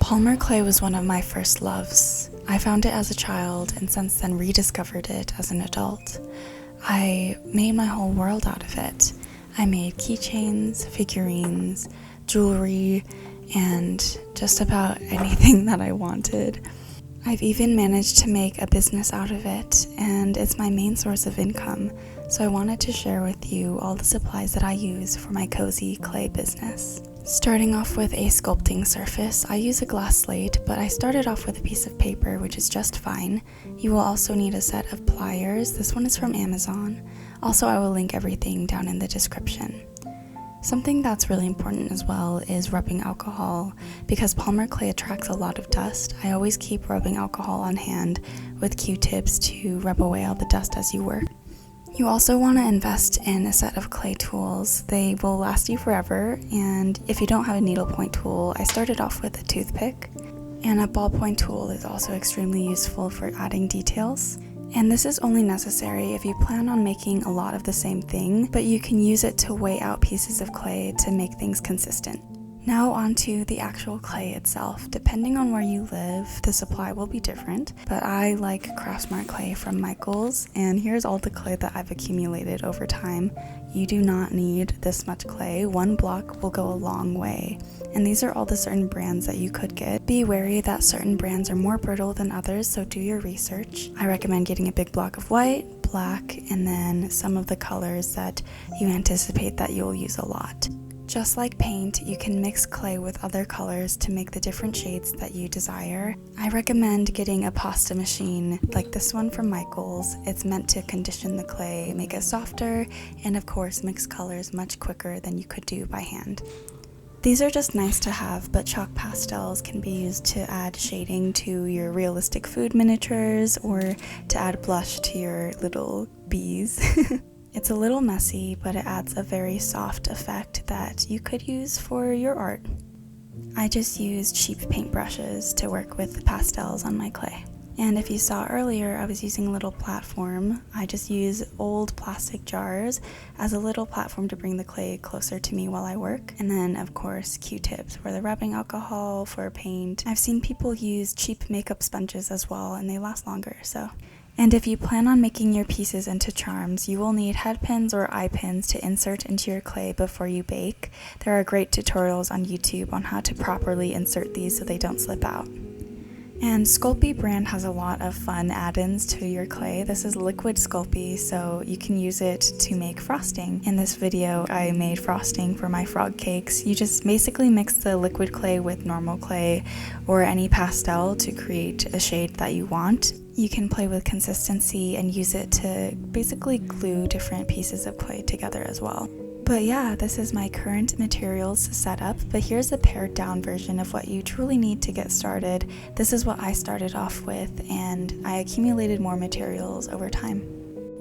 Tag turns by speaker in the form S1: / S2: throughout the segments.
S1: Polymer clay was one of my first loves. I found it as a child and since then rediscovered it as an adult. I made my whole world out of it. I made keychains, figurines, jewelry, and just about anything that I wanted. I've even managed to make a business out of it, and it's my main source of income, so I wanted to share with you all the supplies that I use for my cozy clay business. Starting off with a sculpting surface, I use a glass slate, but I started off with a piece of paper, which is just fine. You will also need a set of pliers. This one is from Amazon. Also, I will link everything down in the description. Something that's really important as well is rubbing alcohol. Because polymer clay attracts a lot of dust, I always keep rubbing alcohol on hand with Q-tips to rub away all the dust as you work. You also want to invest in a set of clay tools. They will last you forever, and if you don't have a needlepoint tool, I started off with a toothpick, and a ballpoint tool is also extremely useful for adding details. And this is only necessary if you plan on making a lot of the same thing, but you can use it to weigh out pieces of clay to make things consistent. Now onto the actual clay itself. Depending on where you live, the supply will be different, but I like Craftsmart clay from Michaels, and here's all the clay that I've accumulated over time. You do not need this much clay. One block will go a long way. And these are all the certain brands that you could get. Be wary that certain brands are more brittle than others, so do your research. I recommend getting a big block of white, black, and then some of the colors that you anticipate that you'll use a lot. Just like paint, you can mix clay with other colors to make the different shades that you desire. I recommend getting a pasta machine like this one from Michaels. It's meant to condition the clay, make it softer, and of course mix colors much quicker than you could do by hand. These are just nice to have, but chalk pastels can be used to add shading to your realistic food miniatures or to add blush to your little bees. It's a little messy, but it adds a very soft effect that you could use for your art. I just use cheap paintbrushes to work with pastels on my clay. And if you saw earlier, I was using a little platform. I just use old plastic jars as a little platform to bring the clay closer to me while I work. And then, of course, Q-tips for the rubbing alcohol, for paint. I've seen people use cheap makeup sponges as well, and they last longer, so. And if you plan on making your pieces into charms, you will need head pins or eye pins to insert into your clay before you bake. There are great tutorials on YouTube on how to properly insert these so they don't slip out. And Sculpey brand has a lot of fun add-ins to your clay. This is liquid Sculpey, so you can use it to make frosting. In this video, I made frosting for my frog cakes. You just basically mix the liquid clay with normal clay or any pastel to create a shade that you want. You can play with consistency and use it to basically glue different pieces of clay together as well. But yeah, this is my current materials setup, but here's a pared down version of what you truly need to get started. This is what I started off with, and I accumulated more materials over time.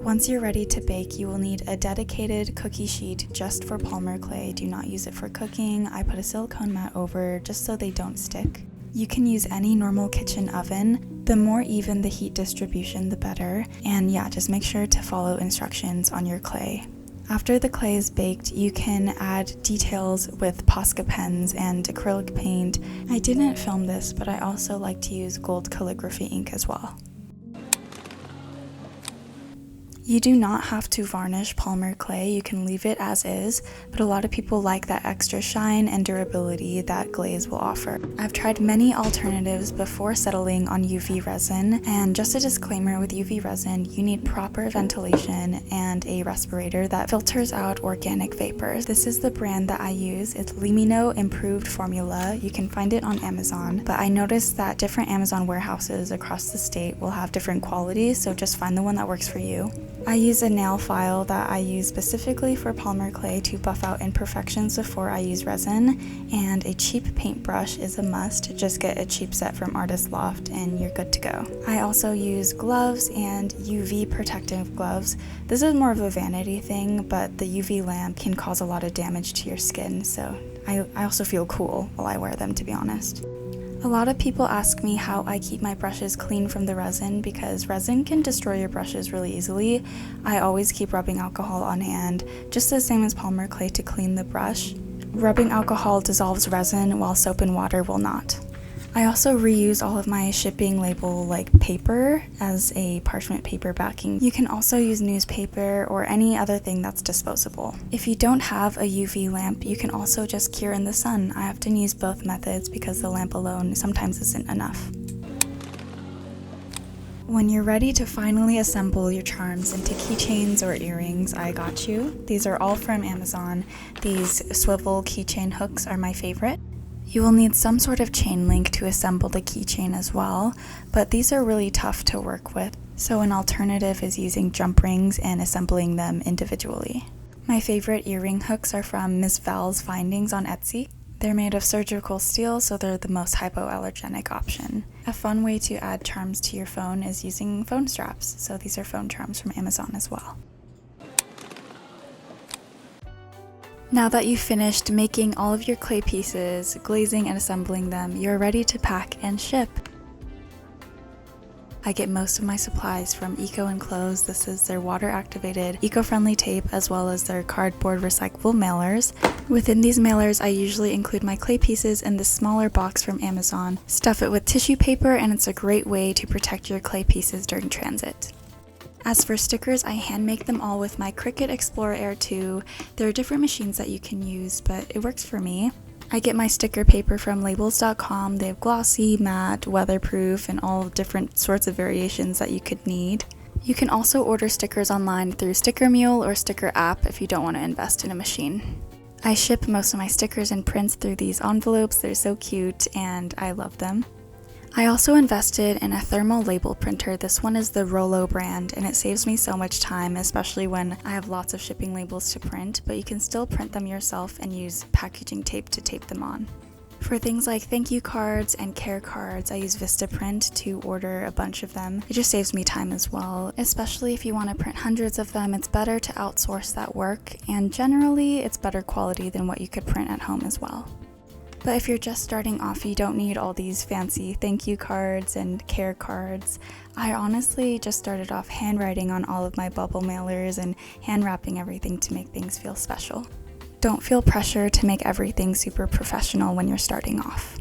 S1: Once you're ready to bake, you will need a dedicated cookie sheet just for polymer clay. Do not use it for cooking. I put a silicone mat over just so they don't stick. You can use any normal kitchen oven. The more even the heat distribution, the better. And yeah, just make sure to follow instructions on your clay. After the clay is baked, you can add details with Posca pens and acrylic paint. I didn't film this, but I also like to use gold calligraphy ink as well. You do not have to varnish polymer clay, you can leave it as is, but a lot of people like that extra shine and durability that glaze will offer. I've tried many alternatives before settling on UV resin, and just a disclaimer, with UV resin, you need proper ventilation and a respirator that filters out organic vapors. This is the brand that I use. It's Limino Improved Formula. You can find it on Amazon, but I noticed that different Amazon warehouses across the state will have different qualities, so just find the one that works for you. I use a nail file that I use specifically for polymer clay to buff out imperfections before I use resin, and a cheap paintbrush is a must. Just get a cheap set from Artist Loft and you're good to go. I also use gloves and UV protective gloves. This is more of a vanity thing, but the UV lamp can cause a lot of damage to your skin, so I also feel cool while I wear them, to be honest. A lot of people ask me how I keep my brushes clean from the resin because resin can destroy your brushes really easily. I always keep rubbing alcohol on hand, just the same as polymer clay to clean the brush. Rubbing alcohol dissolves resin while soap and water will not. I also reuse all of my shipping label like paper as a parchment paper backing. You can also use newspaper or any other thing that's disposable. If you don't have a UV lamp, you can also just cure in the sun. I often use both methods because the lamp alone sometimes isn't enough. When you're ready to finally assemble your charms into keychains or earrings, I got you. These are all from Amazon. These swivel keychain hooks are my favorite. You will need some sort of chain link to assemble the keychain as well, but these are really tough to work with, so an alternative is using jump rings and assembling them individually. My favorite earring hooks are from Miss Val's Findings on Etsy. They're made of surgical steel, so they're the most hypoallergenic option. A fun way to add charms to your phone is using phone straps, so these are phone charms from Amazon as well. Now that you've finished making all of your clay pieces, glazing and assembling them, you're ready to pack and ship. I get most of my supplies from EcoEnclose. This is their water-activated, eco-friendly tape, as well as their cardboard recyclable mailers. Within these mailers, I usually include my clay pieces in this smaller box from Amazon. Stuff it with tissue paper, and it's a great way to protect your clay pieces during transit. As for stickers, I hand make them all with my Cricut Explorer Air 2. There are different machines that you can use, but it works for me. I get my sticker paper from labels.com. They have glossy, matte, weatherproof, and all different sorts of variations that you could need. You can also order stickers online through Sticker Mule or Sticker App if you don't want to invest in a machine. I ship most of my stickers and prints through these envelopes. They're so cute and I love them. I also invested in a thermal label printer. This one is the Rollo brand, and it saves me so much time, especially when I have lots of shipping labels to print, but you can still print them yourself and use packaging tape to tape them on. For things like thank you cards and care cards, I use Vistaprint to order a bunch of them. It just saves me time as well, especially if you want to print hundreds of them. It's better to outsource that work, and generally it's better quality than what you could print at home as well. But if you're just starting off, you don't need all these fancy thank you cards and care cards. I honestly just started off handwriting on all of my bubble mailers and hand wrapping everything to make things feel special. Don't feel pressure to make everything super professional when you're starting off.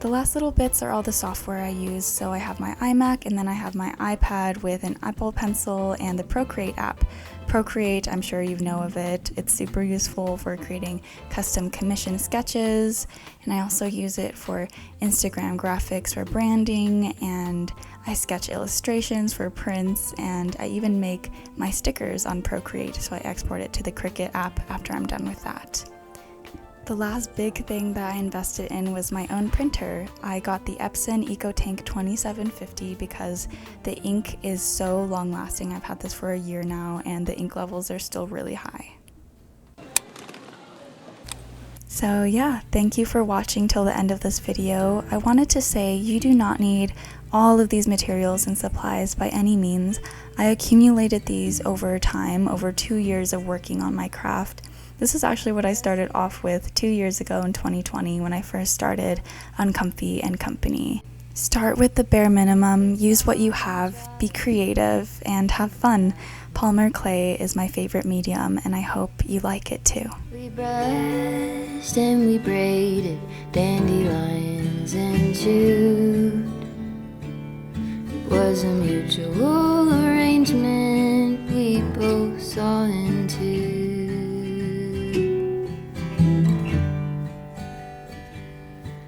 S1: The last little bits are all the software I use. So I have my iMac, and then I have my iPad with an Apple Pencil and the Procreate app. Procreate, I'm sure you know of it. It's super useful for creating custom commission sketches, and I also use it for Instagram graphics for branding, and I sketch illustrations for prints, and I even make my stickers on Procreate, so I export it to the Cricut app after I'm done with that. The last big thing that I invested in was my own printer. I got the Epson EcoTank 2750 because the ink is so long lasting. I've had this for a year now and the ink levels are still really high. So yeah, thank you for watching till the end of this video. I wanted to say you do not need all of these materials and supplies by any means. I accumulated these over time, over 2 years of working on my craft. This is actually what I started off with 2 years ago in 2020 when I first started Uncomfy and Company. Start with the bare minimum, use what you have, be creative, and have fun. Polymer clay is my favorite medium, and I hope you like it too.
S2: We brushed and we braided dandelions and chewed. It was a mutual arrangement we both saw in